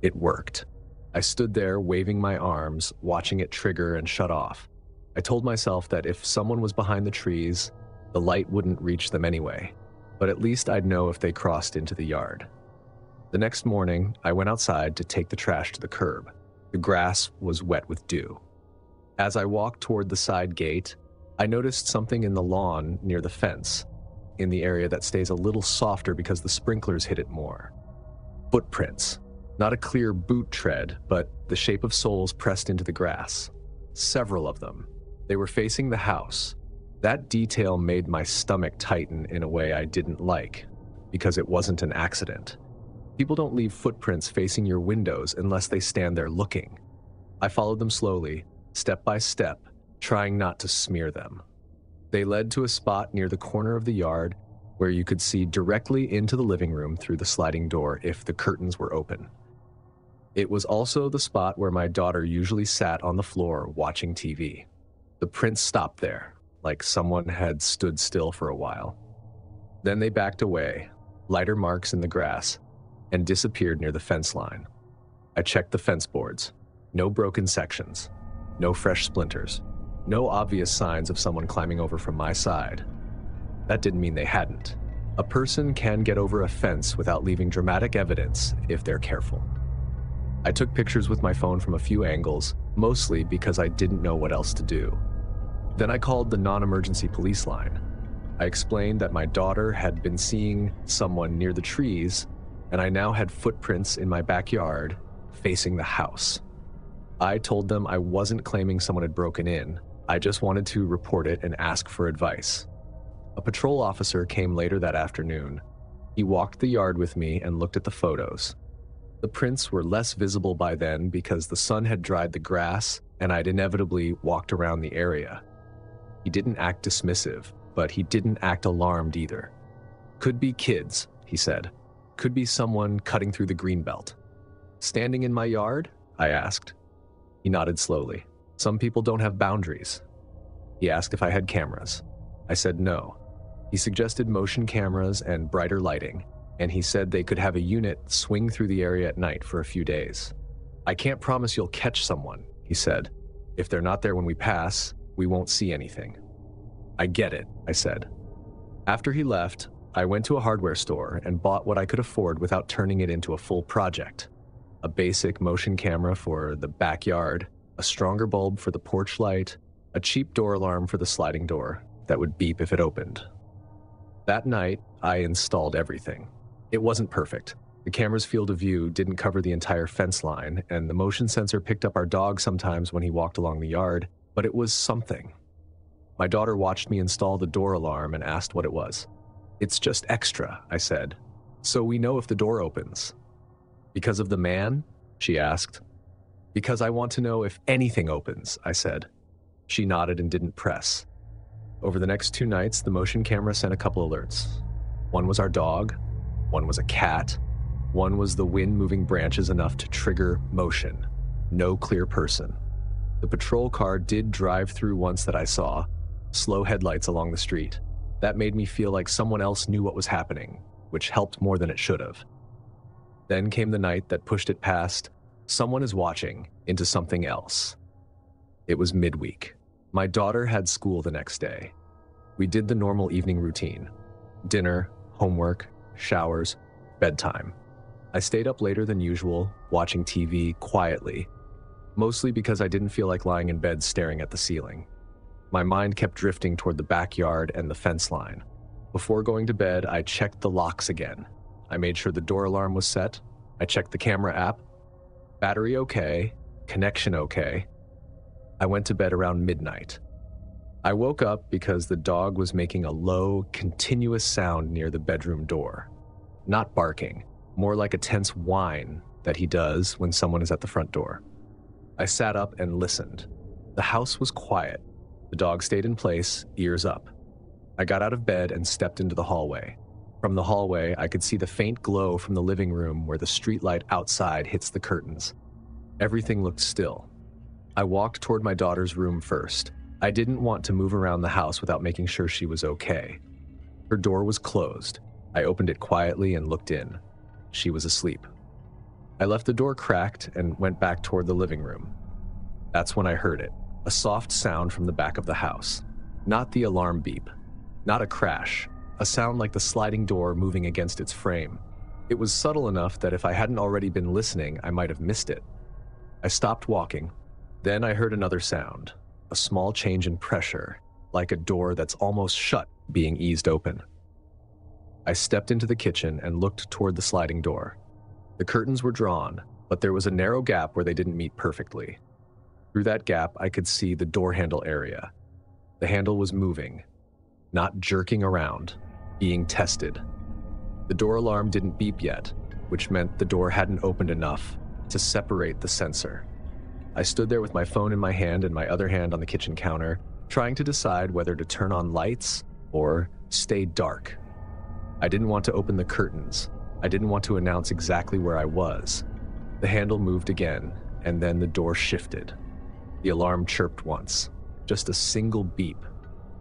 It worked. I stood there waving my arms, watching it trigger and shut off. I told myself that if someone was behind the trees, the light wouldn't reach them anyway, but at least I'd know if they crossed into the yard. The next morning, I went outside to take the trash to the curb. The grass was wet with dew. As I walked toward the side gate, I noticed something in the lawn near the fence, in the area that stays a little softer because the sprinklers hit it more. Footprints. Not a clear boot tread, but the shape of soles pressed into the grass. Several of them. They were facing the house. That detail made my stomach tighten in a way I didn't like, because it wasn't an accident. People don't leave footprints facing your windows unless they stand there looking. I followed them slowly, step by step, trying not to smear them. They led to a spot near the corner of the yard where you could see directly into the living room through the sliding door if the curtains were open. It was also the spot where my daughter usually sat on the floor watching TV. The prints stopped there, like someone had stood still for a while. Then they backed away, lighter marks in the grass, and disappeared near the fence line. I checked the fence boards. No broken sections. No fresh splinters. No obvious signs of someone climbing over from my side. That didn't mean they hadn't. A person can get over a fence without leaving dramatic evidence if they're careful. I took pictures with my phone from a few angles, mostly because I didn't know what else to do. Then I called the non-emergency police line. I explained that my daughter had been seeing someone near the trees, and I now had footprints in my backyard facing the house. I told them I wasn't claiming someone had broken in. I just wanted to report it and ask for advice. A patrol officer came later that afternoon. He walked the yard with me and looked at the photos. The prints were less visible by then because the sun had dried the grass and I'd inevitably walked around the area. He didn't act dismissive, but he didn't act alarmed either. "Could be kids," he said. "Could be someone cutting through the greenbelt." "Standing in my yard?" I asked. He nodded slowly. "Some people don't have boundaries." He asked if I had cameras. I said no. He suggested motion cameras and brighter lighting, and he said they could have a unit swing through the area at night for a few days. "I can't promise you'll catch someone," he said. "If they're not there when we pass, we won't see anything." "I get it," I said. After he left, I went to a hardware store and bought what I could afford without turning it into a full project. A basic motion camera for the backyard, a stronger bulb for the porch light, a cheap door alarm for the sliding door that would beep if it opened. That night, I installed everything. It wasn't perfect. The camera's field of view didn't cover the entire fence line, and the motion sensor picked up our dog sometimes when he walked along the yard, but it was something. My daughter watched me install the door alarm and asked what it was. "It's just extra," I said, "so we know if the door opens." "Because of the man?" she asked. "Because I want to know if anything opens," I said. She nodded and didn't press. Over the next 2 nights, the motion camera sent a couple alerts. One was our dog, one was a cat, one was the wind moving branches enough to trigger motion. No clear person. The patrol car did drive through once that I saw, slow headlights along the street. That made me feel like someone else knew what was happening, which helped more than it should have. Then came the night that pushed it past "someone is watching" into something else. It was midweek. My daughter had school the next day. We did the normal evening routine. Dinner, homework, showers, bedtime. I stayed up later than usual, watching TV quietly, mostly because I didn't feel like lying in bed staring at the ceiling. My mind kept drifting toward the backyard and the fence line. Before going to bed, I checked the locks again. I made sure the door alarm was set. I checked the camera app. Battery okay, connection okay. I went to bed around midnight. I woke up because the dog was making a low, continuous sound near the bedroom door. Not barking, more like a tense whine that he does when someone is at the front door. I sat up and listened. The house was quiet. The dog stayed in place, ears up. I got out of bed and stepped into the hallway. From the hallway, I could see the faint glow from the living room where the streetlight outside hits the curtains. Everything looked still. I walked toward my daughter's room first. I didn't want to move around the house without making sure she was okay. Her door was closed. I opened it quietly and looked in. She was asleep. I left the door cracked and went back toward the living room. That's when I heard it, a soft sound from the back of the house. Not the alarm beep, not a crash, a sound like the sliding door moving against its frame. It was subtle enough that if I hadn't already been listening, I might have missed it. I stopped walking. Then I heard another sound, a small change in pressure, like a door that's almost shut being eased open. I stepped into the kitchen and looked toward the sliding door. The curtains were drawn, but there was a narrow gap where they didn't meet perfectly. Through that gap, I could see the door handle area. The handle was moving, not jerking around, being tested. The door alarm didn't beep yet, which meant the door hadn't opened enough to separate the sensor. I stood there with my phone in my hand and my other hand on the kitchen counter, trying to decide whether to turn on lights or stay dark. I didn't want to open the curtains. I didn't want to announce exactly where I was. The handle moved again, and then the door shifted. The alarm chirped once, just a single beep,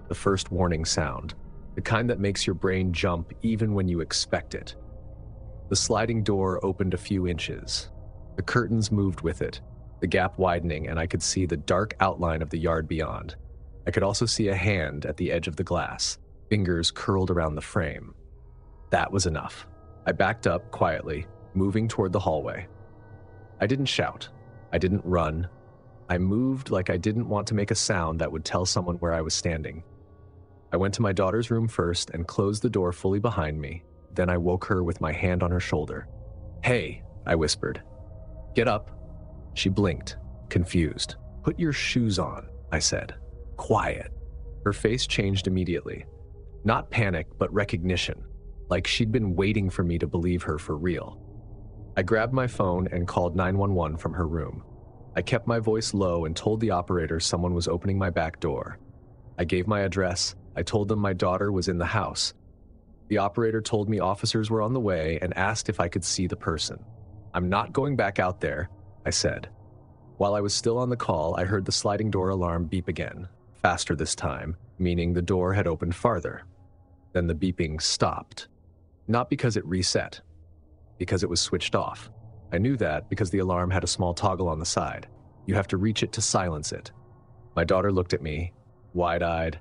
the first warning sound, the kind that makes your brain jump even when you expect it. The sliding door opened a few inches. The curtains moved with it, the gap widening, and I could see the dark outline of the yard beyond. I could also see a hand at the edge of the glass, fingers curled around the frame. That was enough. I backed up quietly, moving toward the hallway. I didn't shout. I didn't run. I moved like I didn't want to make a sound that would tell someone where I was standing. I went to my daughter's room first and closed the door fully behind me. Then I woke her with my hand on her shoulder. "Hey," I whispered. "Get up." She blinked, confused. "Put your shoes on," I said. "Quiet." Her face changed immediately. Not panic, but recognition, like she'd been waiting for me to believe her for real. I grabbed my phone and called 911 from her room. I kept my voice low and told the operator someone was opening my back door. I gave my address. I told them my daughter was in the house. The operator told me officers were on the way and asked if I could see the person. "I'm not going back out there," I said. While I was still on the call, I heard the sliding door alarm beep again, faster this time, meaning the door had opened farther. Then the beeping stopped. Not because it reset, because it was switched off. I knew that because the alarm had a small toggle on the side. You have to reach it to silence it. My daughter looked at me, wide-eyed.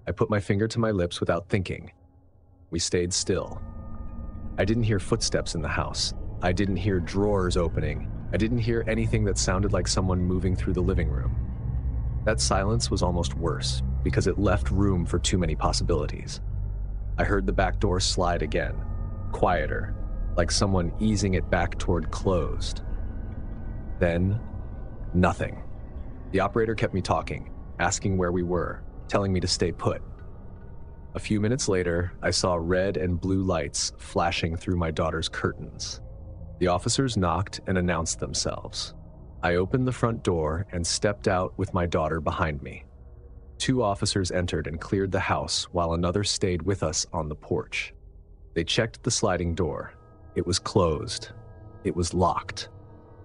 I put my finger to my lips without thinking. We stayed still. I didn't hear footsteps in the house. I didn't hear drawers opening. I didn't hear anything that sounded like someone moving through the living room. That silence was almost worse because it left room for too many possibilities. I heard the back door slide again, quieter, like someone easing it back toward closed. Then, nothing. The operator kept me talking, asking where we were, telling me to stay put. A few minutes later, I saw red and blue lights flashing through my daughter's curtains. The officers knocked and announced themselves. I opened the front door and stepped out with my daughter behind me. 2 officers entered and cleared the house while another stayed with us on the porch. They checked the sliding door. It was closed. It was locked.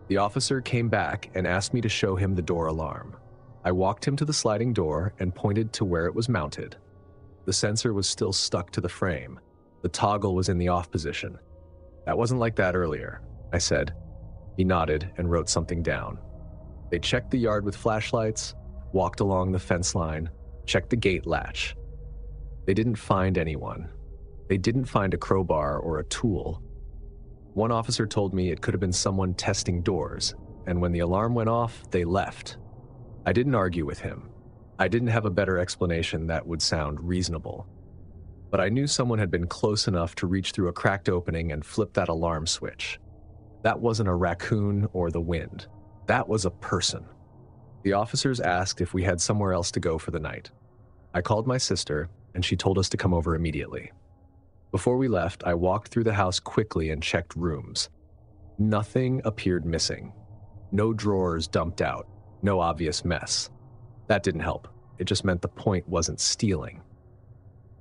The officer came back and asked me to show him the door alarm. I walked him to the sliding door and pointed to where it was mounted. The sensor was still stuck to the frame. The toggle was in the off position. "That wasn't like that earlier," I said. He nodded and wrote something down. They checked the yard with flashlights, walked along the fence line, checked the gate latch. They didn't find anyone. They didn't find a crowbar or a tool. One officer told me it could have been someone testing doors, and when the alarm went off, they left. I didn't argue with him. I didn't have a better explanation that would sound reasonable. But I knew someone had been close enough to reach through a cracked opening and flip that alarm switch. That wasn't a raccoon or the wind. That was a person. The officers asked if we had somewhere else to go for the night. I called my sister, and she told us to come over immediately. Before we left, I walked through the house quickly and checked rooms. Nothing appeared missing. No drawers dumped out. No obvious mess. That didn't help. It just meant the point wasn't stealing.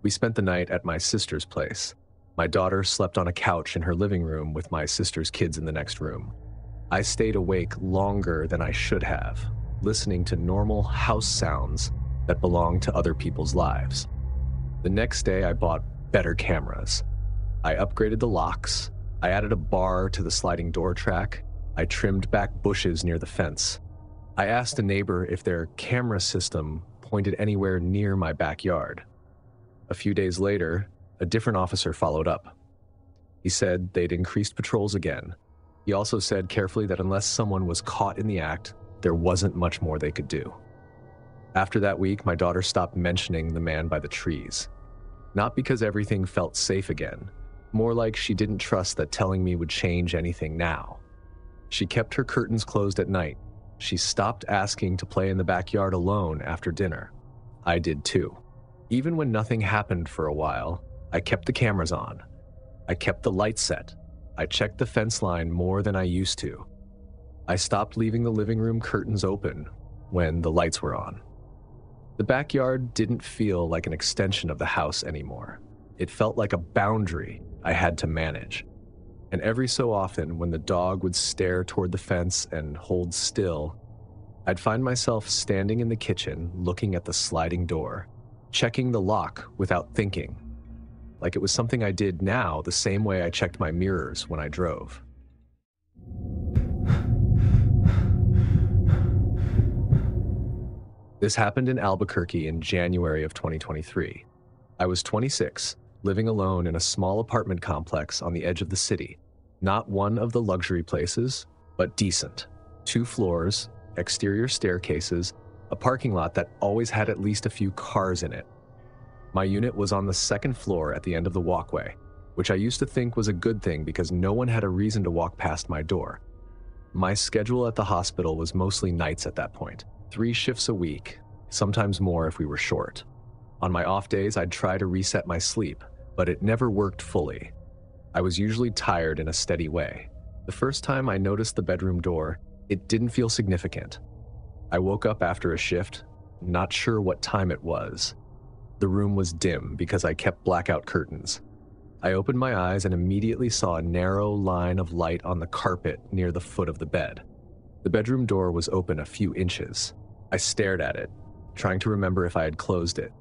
We spent the night at my sister's place. My daughter slept on a couch in her living room with my sister's kids in the next room. I stayed awake longer than I should have, listening to normal house sounds that belong to other people's lives. The next day, I bought better cameras. I upgraded the locks. I added a bar to the sliding door track. I trimmed back bushes near the fence. I asked a neighbor if their camera system pointed anywhere near my backyard. A few days later, a different officer followed up. He said they'd increased patrols again. He also said carefully that unless someone was caught in the act, there wasn't much more they could do. After that week, my daughter stopped mentioning the man by the trees. Not because everything felt safe again, more like she didn't trust that telling me would change anything now. She kept her curtains closed at night. She stopped asking to play in the backyard alone after dinner. I did too. Even when nothing happened for a while, I kept the cameras on. I kept the lights set. I checked the fence line more than I used to. I stopped leaving the living room curtains open when the lights were on. The backyard didn't feel like an extension of the house anymore. It felt like a boundary I had to manage. And every so often, when the dog would stare toward the fence and hold still, I'd find myself standing in the kitchen looking at the sliding door, checking the lock without thinking, like it was something I did now the same way I checked my mirrors when I drove. This happened in Albuquerque in January of 2023. I was 26, living alone in a small apartment complex on the edge of the city. Not one of the luxury places, but decent. 2 floors, exterior staircases, a parking lot that always had at least a few cars in it. My unit was on the 2nd floor at the end of the walkway, which I used to think was a good thing because no one had a reason to walk past my door. My schedule at the hospital was mostly nights at that point, 3 shifts a week, sometimes more if we were short. On my off days, I'd try to reset my sleep, but it never worked fully. I was usually tired in a steady way. The first time I noticed the bedroom door, it didn't feel significant. I woke up after a shift, not sure what time it was. The room was dim because I kept blackout curtains. I opened my eyes and immediately saw a narrow line of light on the carpet near the foot of the bed. The bedroom door was open a few inches. I stared at it, trying to remember if I had closed it.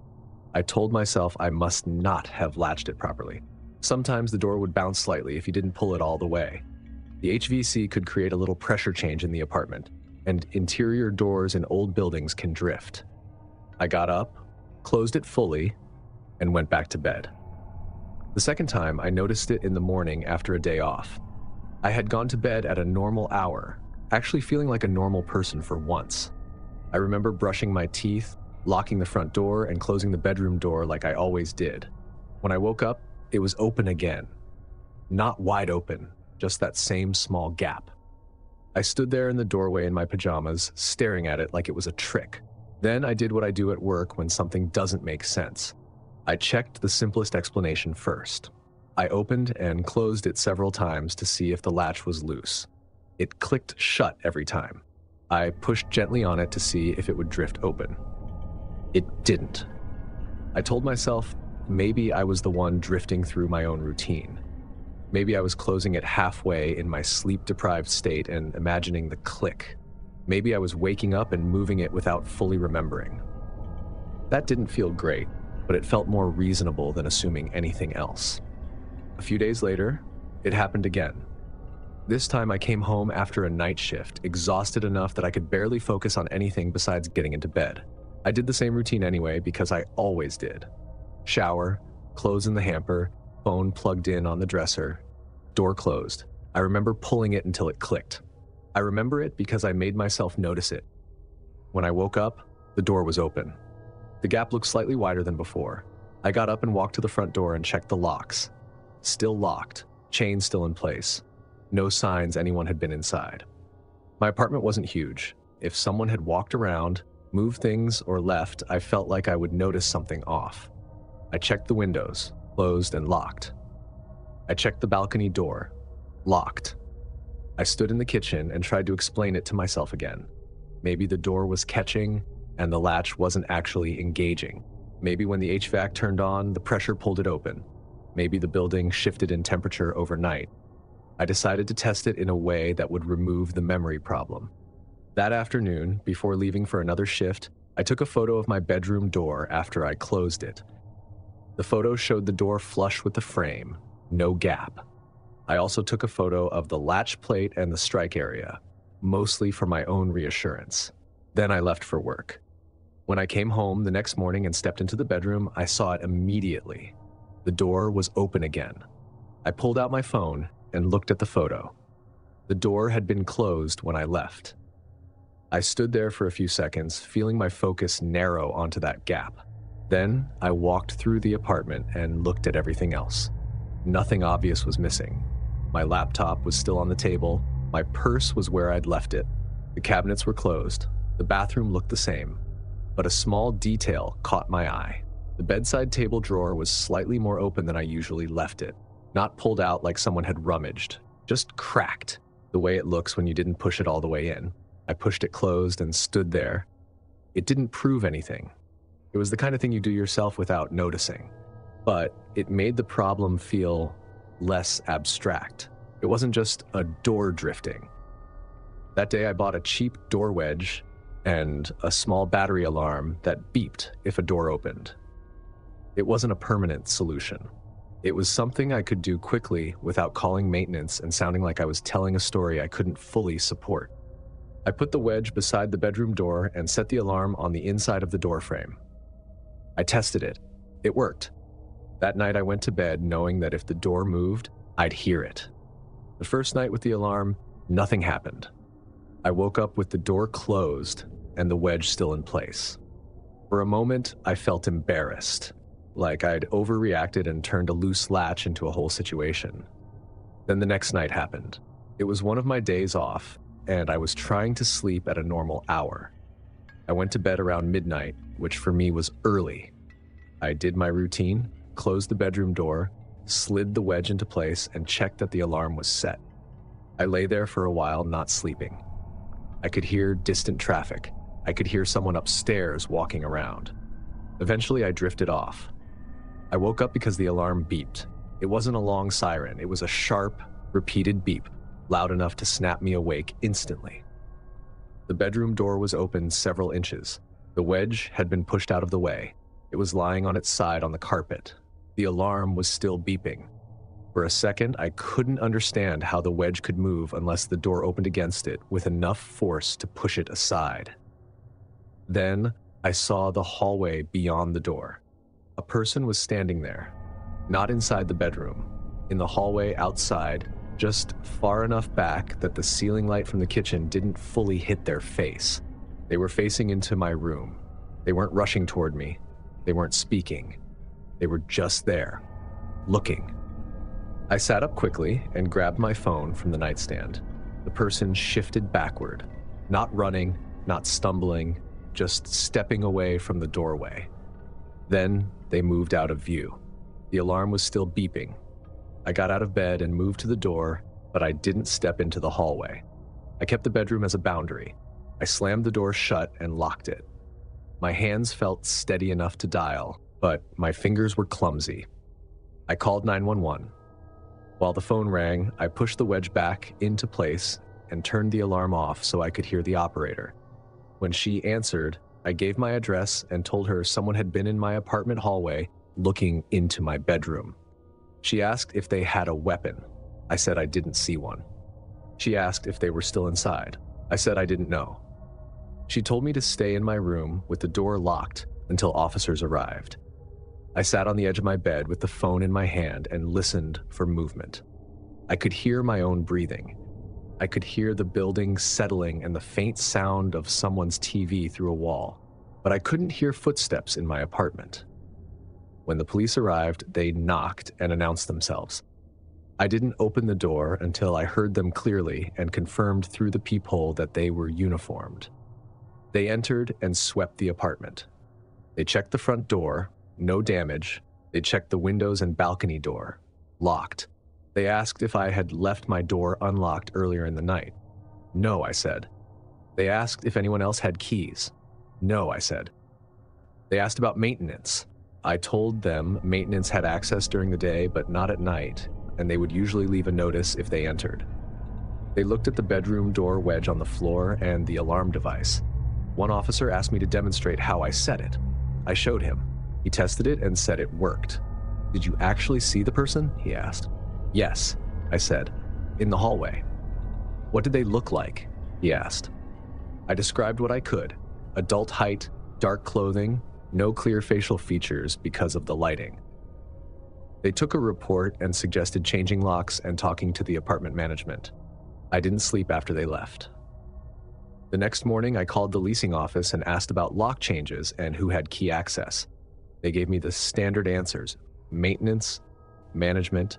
I told myself I must not have latched it properly. Sometimes the door would bounce slightly if you didn't pull it all the way. The HVAC could create a little pressure change in the apartment, and interior doors in old buildings can drift. I got up, closed it fully, and went back to bed. The second time, I noticed it in the morning after a day off. I had gone to bed at a normal hour, actually feeling like a normal person for once. I remember brushing my teeth, locking the front door, and closing the bedroom door like I always did. When I woke up, it was open again. Not wide open, just that same small gap. I stood there in the doorway in my pajamas, staring at it like it was a trick. Then I did what I do at work when something doesn't make sense. I checked the simplest explanation first. I opened and closed it several times to see if the latch was loose. It clicked shut every time. I pushed gently on it to see if it would drift open. It didn't. I told myself maybe I was the one drifting through my own routine. Maybe I was closing it halfway in my sleep-deprived state and imagining the click. Maybe I was waking up and moving it without fully remembering. That didn't feel great, but it felt more reasonable than assuming anything else. A few days later, it happened again. This time I came home after a night shift, exhausted enough that I could barely focus on anything besides getting into bed. I did the same routine anyway because I always did. Shower, clothes in the hamper, phone plugged in on the dresser, door closed. I remember pulling it until it clicked. I remember it because I made myself notice it. When I woke up, the door was open. The gap looked slightly wider than before. I got up and walked to the front door and checked the locks. Still locked, chain still in place. No signs anyone had been inside. My apartment wasn't huge. If someone had walked around, moved things, or left, I felt like I would notice something off. I checked the windows, closed and locked. I checked the balcony door, locked. I stood in the kitchen and tried to explain it to myself again. Maybe the door was catching and the latch wasn't actually engaging. Maybe when the HVAC turned on, the pressure pulled it open. Maybe the building shifted in temperature overnight. I decided to test it in a way that would remove the memory problem. That afternoon, before leaving for another shift, I took a photo of my bedroom door after I closed it. The photo showed the door flush with the frame, no gap. I also took a photo of the latch plate and the strike area, mostly for my own reassurance. Then I left for work. When I came home the next morning and stepped into the bedroom, I saw it immediately. The door was open again. I pulled out my phone and looked at the photo. The door had been closed when I left. I stood there for a few seconds, feeling my focus narrow onto that gap. Then I walked through the apartment and looked at everything else. Nothing obvious was missing. My laptop was still on the table. My purse was where I'd left it. The cabinets were closed. The bathroom looked the same. But a small detail caught my eye. The bedside table drawer was slightly more open than I usually left it. Not pulled out like someone had rummaged, just cracked, the way it looks when you didn't push it all the way in. I pushed it closed and stood there. It didn't prove anything. It was the kind of thing you do yourself without noticing. But it made the problem feel less abstract. It wasn't just a door drifting. That day I bought a cheap door wedge and a small battery alarm that beeped if a door opened. It wasn't a permanent solution. It was something I could do quickly without calling maintenance and sounding like I was telling a story I couldn't fully support. I put the wedge beside the bedroom door and set the alarm on the inside of the door frame. I tested it. It worked. That night I went to bed knowing that if the door moved, I'd hear it. The first night with the alarm, nothing happened. I woke up with the door closed and the wedge still in place. For a moment, I felt embarrassed, like I'd overreacted and turned a loose latch into a whole situation. Then the next night happened. It was one of my days off, and I was trying to sleep at a normal hour. I went to bed around midnight, which for me was early. I did my routine, closed the bedroom door, slid the wedge into place, and checked that the alarm was set. I lay there for a while, not sleeping. I could hear distant traffic. I could hear someone upstairs walking around. Eventually, I drifted off. I woke up because the alarm beeped. It wasn't a long siren. It was a sharp, repeated beep, loud enough to snap me awake instantly. The bedroom door was open several inches. The wedge had been pushed out of the way. It was lying on its side on the carpet. The alarm was still beeping. For a second, I couldn't understand how the wedge could move unless the door opened against it with enough force to push it aside. Then, I saw the hallway beyond the door. A person was standing there, not inside the bedroom, in the hallway outside, just far enough back that the ceiling light from the kitchen didn't fully hit their face. They were facing into my room. They weren't rushing toward me. They weren't speaking. They were just there, looking. I sat up quickly and grabbed my phone from the nightstand. The person shifted backward, not running, not stumbling, just stepping away from the doorway. Then they moved out of view. The alarm was still beeping. I got out of bed and moved to the door, but I didn't step into the hallway. I kept the bedroom as a boundary. I slammed the door shut and locked it. My hands felt steady enough to dial, but my fingers were clumsy. I called 911. While the phone rang, I pushed the wedge back into place and turned the alarm off so I could hear the operator. When she answered, I gave my address and told her someone had been in my apartment hallway looking into my bedroom. She asked if they had a weapon. I said I didn't see one. She asked if they were still inside. I said I didn't know. She told me to stay in my room with the door locked until officers arrived. I sat on the edge of my bed with the phone in my hand and listened for movement. I could hear my own breathing. I could hear the building settling and the faint sound of someone's TV through a wall, but I couldn't hear footsteps in my apartment. When the police arrived, they knocked and announced themselves. I didn't open the door until I heard them clearly and confirmed through the peephole that they were uniformed. They entered and swept the apartment. They checked the front door, no damage. They checked the windows and balcony door, locked. They asked if I had left my door unlocked earlier in the night. No, I said. They asked if anyone else had keys. No, I said. They asked about maintenance. I told them maintenance had access during the day, but not at night, and they would usually leave a notice if they entered. They looked at the bedroom door wedge on the floor and the alarm device. One officer asked me to demonstrate how I set it. I showed him. He tested it and said it worked. Did you actually see the person? He asked. Yes, I said. In the hallway. What did they look like? He asked. I described what I could. Adult height, dark clothing, no clear facial features because of the lighting. They took a report and suggested changing locks and talking to the apartment management. I didn't sleep after they left. The next morning, I called the leasing office and asked about lock changes and who had key access. They gave me the standard answers: maintenance, management,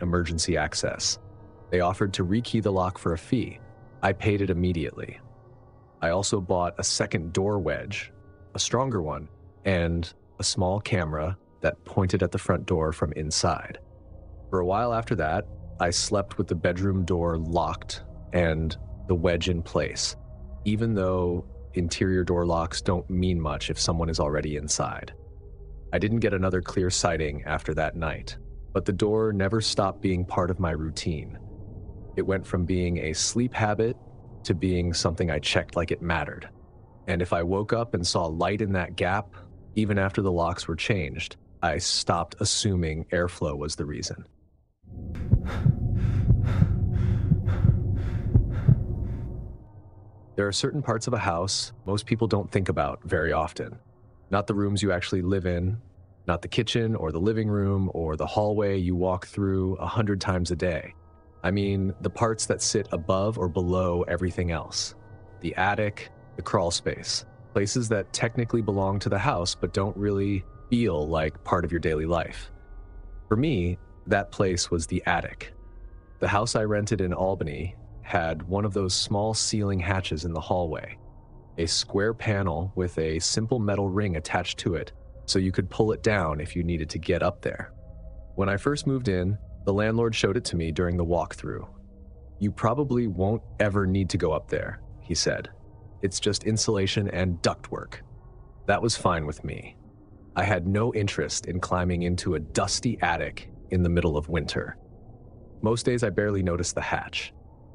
emergency access. They offered to rekey the lock for a fee. I paid it immediately. I also bought a second door wedge, a stronger one, and a small camera that pointed at the front door from inside. For a while after that, I slept with the bedroom door locked and the wedge in place, even though interior door locks don't mean much if someone is already inside. I didn't get another clear sighting after that night, but the door never stopped being part of my routine. It went from being a sleep habit to being something I checked like it mattered. And if I woke up and saw light in that gap, even after the locks were changed, I stopped assuming airflow was the reason. There are certain parts of a house most people don't think about very often. Not the rooms you actually live in, not the kitchen or the living room or the hallway you walk through 100 times a day. I mean, the parts that sit above or below everything else. The attic, the crawl space, places that technically belong to the house but don't really feel like part of your daily life. For me, that place was the attic. The house I rented in Albany had one of those small ceiling hatches in the hallway, a square panel with a simple metal ring attached to it so you could pull it down if you needed to get up there. When I first moved in, the landlord showed it to me during the walkthrough. "You probably won't ever need to go up there," he said. "It's just insulation and ductwork." That was fine with me. I had no interest in climbing into a dusty attic in the middle of winter. Most days I barely noticed the hatch.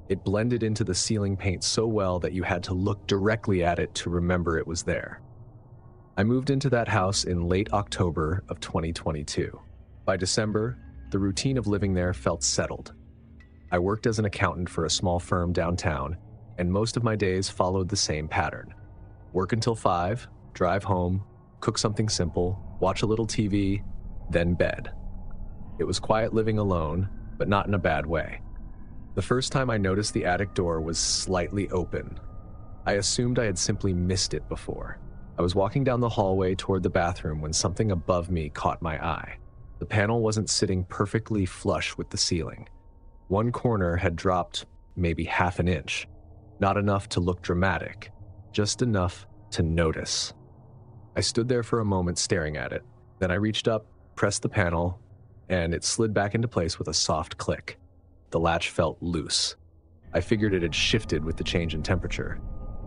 It blended into the ceiling paint so well that you had to look directly at it to remember it was there. I moved into that house in late October of 2022. By December, the routine of living there felt settled. I worked as an accountant for a small firm downtown, and most of my days followed the same pattern. Work until 5, drive home, cook something simple, watch a little TV, then bed. It was quiet living alone, but not in a bad way. The first time I noticed the attic door was slightly open. I assumed I had simply missed it before. I was walking down the hallway toward the bathroom when something above me caught my eye. The panel wasn't sitting perfectly flush with the ceiling. One corner had dropped maybe half an inch. Not enough to look dramatic, just enough to notice. I stood there for a moment staring at it. Then I reached up, pressed the panel, and it slid back into place with a soft click. The latch felt loose. I figured it had shifted with the change in temperature.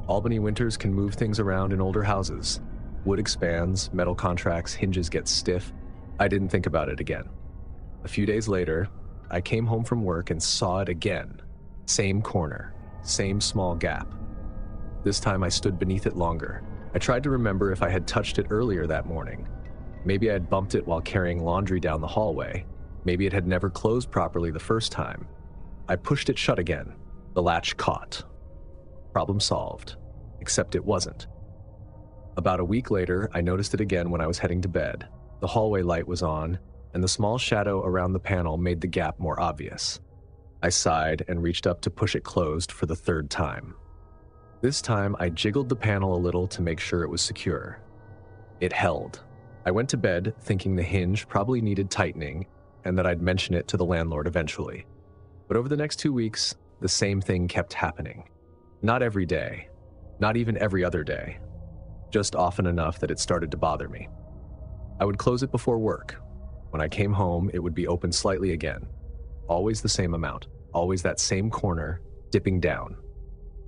Albany winters can move things around in older houses. Wood expands, metal contracts, hinges get stiff. I didn't think about it again. A few days later, I came home from work and saw it again. Same corner, same small gap. This time I stood beneath it longer. I tried to remember if I had touched it earlier that morning. Maybe I had bumped it while carrying laundry down the hallway. Maybe it had never closed properly the first time. I pushed it shut again. The latch caught. Problem solved. Except it wasn't. About a week later, I noticed it again when I was heading to bed. The hallway light was on, and the small shadow around the panel made the gap more obvious. I sighed and reached up to push it closed for the third time. This time, I jiggled the panel a little to make sure it was secure. It held. I went to bed thinking the hinge probably needed tightening and that I'd mention it to the landlord eventually. But over the next 2 weeks, the same thing kept happening. Not every day, not even every other day, just often enough that it started to bother me. I would close it before work. When I came home, it would be open slightly again. Always the same amount, always that same corner, dipping down.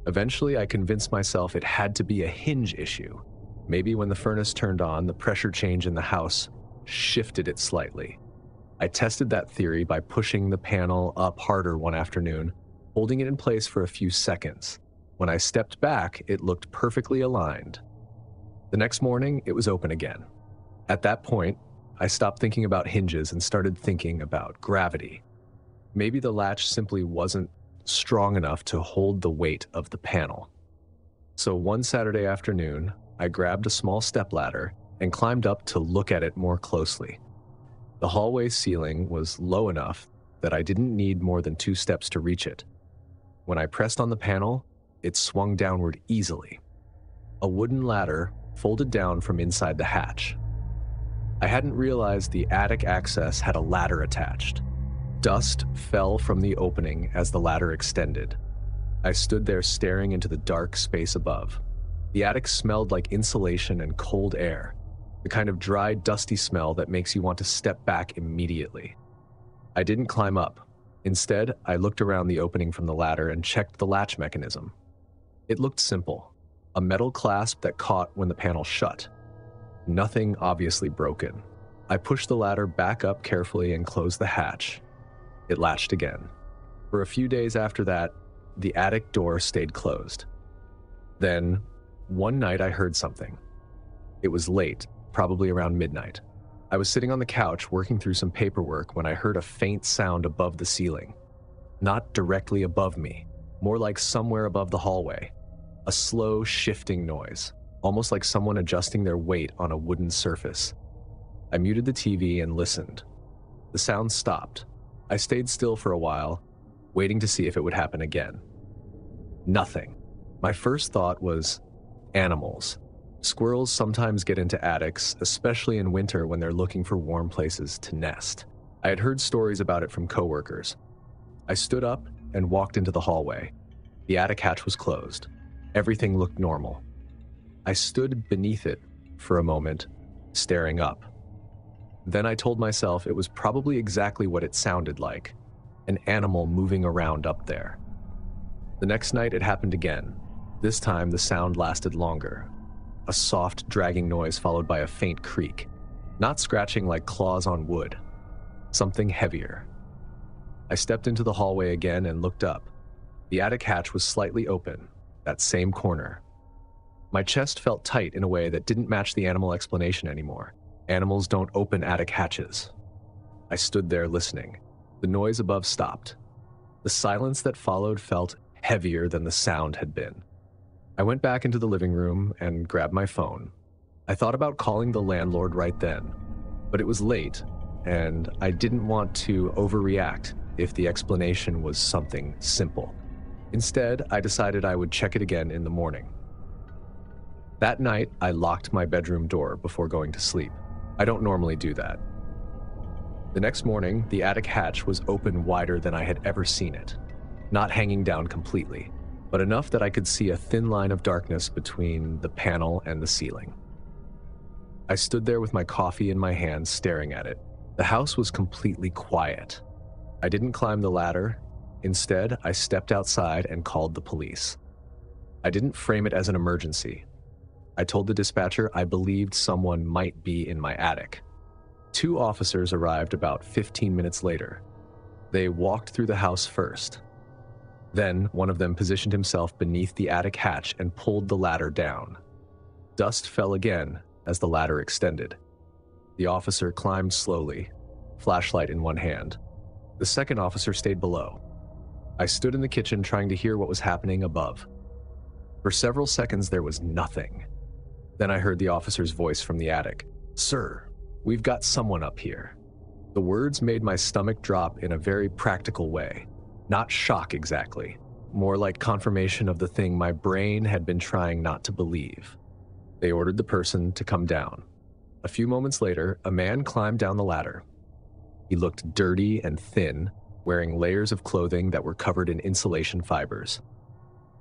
Eventually, I convinced myself it had to be a hinge issue. Maybe when the furnace turned on, the pressure change in the house shifted it slightly. I tested that theory by pushing the panel up harder one afternoon, holding it in place for a few seconds. When I stepped back, it looked perfectly aligned. The next morning, it was open again. At that point, I stopped thinking about hinges and started thinking about gravity. Maybe the latch simply wasn't strong enough to hold the weight of the panel. So one Saturday afternoon, I grabbed a small stepladder and climbed up to look at it more closely. The hallway ceiling was low enough that I didn't need more than 2 steps to reach it. When I pressed on the panel, it swung downward easily. A wooden ladder folded down from inside the hatch. I hadn't realized the attic access had a ladder attached. Dust fell from the opening as the ladder extended. I stood there staring into the dark space above. The attic smelled like insulation and cold air, the kind of dry, dusty smell that makes you want to step back immediately. I didn't climb up. Instead, I looked around the opening from the ladder and checked the latch mechanism. It looked simple, a metal clasp that caught when the panel shut. Nothing obviously broken. I pushed the ladder back up carefully and closed the hatch. It latched again. For a few days after that, the attic door stayed closed. Then, one night I heard something. It was late, probably around midnight. I was sitting on the couch working through some paperwork when I heard a faint sound above the ceiling. Not directly above me, more like somewhere above the hallway. A slow, shifting noise, almost like someone adjusting their weight on a wooden surface. I muted the TV and listened. The sound stopped. I stayed still for a while, waiting to see if it would happen again. Nothing. My first thought was animals. Squirrels sometimes get into attics, especially in winter when they're looking for warm places to nest. I had heard stories about it from coworkers. I stood up and walked into the hallway. The attic hatch was closed. Everything looked normal. I stood beneath it for a moment, staring up. Then I told myself it was probably exactly what it sounded like, an animal moving around up there. The next night it happened again. This time the sound lasted longer. A soft, dragging noise followed by a faint creak. Not scratching like claws on wood. Something heavier. I stepped into the hallway again and looked up. The attic hatch was slightly open, that same corner. My chest felt tight in a way that didn't match the animal explanation anymore. Animals don't open attic hatches. I stood there listening. The noise above stopped. The silence that followed felt heavier than the sound had been. I went back into the living room and grabbed my phone. I thought about calling the landlord right then, but it was late, and I didn't want to overreact if the explanation was something simple. Instead, I decided I would check it again in the morning. That night, I locked my bedroom door before going to sleep. I don't normally do that. The next morning, the attic hatch was open wider than I had ever seen it. Not hanging down completely, but enough that I could see a thin line of darkness between the panel and the ceiling. I stood there with my coffee in my hand, staring at it. The house was completely quiet. I didn't climb the ladder. Instead, I stepped outside and called the police. I didn't frame it as an emergency. I told the dispatcher I believed someone might be in my attic. 2 officers arrived about 15 minutes later. They walked through the house first. Then, one of them positioned himself beneath the attic hatch and pulled the ladder down. Dust fell again as the ladder extended. The officer climbed slowly, flashlight in one hand. The second officer stayed below. I stood in the kitchen trying to hear what was happening above. For several seconds, there was nothing. Then I heard the officer's voice from the attic. "Sir, We've got someone up here. The words made my stomach drop in a very practical way. Not shock exactly, more like confirmation of the thing my brain had been trying not to believe. They ordered the person to come down. A few moments later, a man climbed down the ladder. He looked dirty and thin, wearing layers of clothing that were covered in insulation fibers.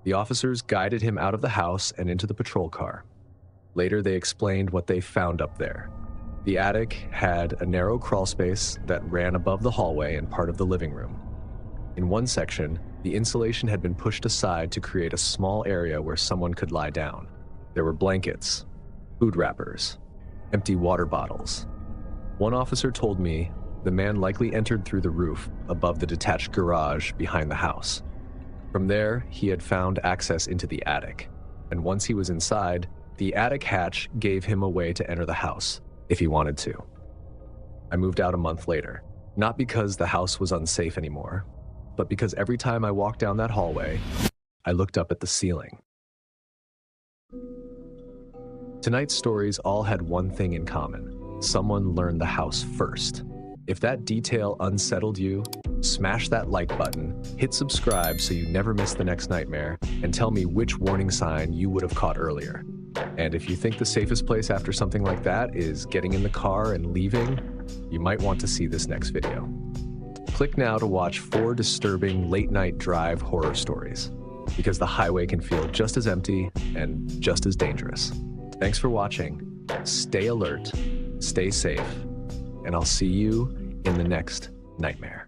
The officers guided him out of the house and into the patrol car. Later, they explained what they found up there. The attic had a narrow crawl space that ran above the hallway and part of the living room. In one section, the insulation had been pushed aside to create a small area where someone could lie down. There were blankets, food wrappers, empty water bottles. One officer told me the man likely entered through the roof above the detached garage behind the house. From there, he had found access into the attic, and once he was inside, the attic hatch gave him a way to enter the house, if he wanted to. I moved out a month later, not because the house was unsafe anymore, but because every time I walked down that hallway, I looked up at the ceiling. Tonight's stories all had one thing in common. Someone learned the house first. If that detail unsettled you, smash that like button, hit subscribe so you never miss the next nightmare, and tell me which warning sign you would have caught earlier. And if you think the safest place after something like that is getting in the car and leaving, you might want to see this next video. Click now to watch 4 disturbing late-night drive horror stories, because the highway can feel just as empty and just as dangerous. Thanks for watching. Stay alert, stay safe, and I'll see you in the next nightmare.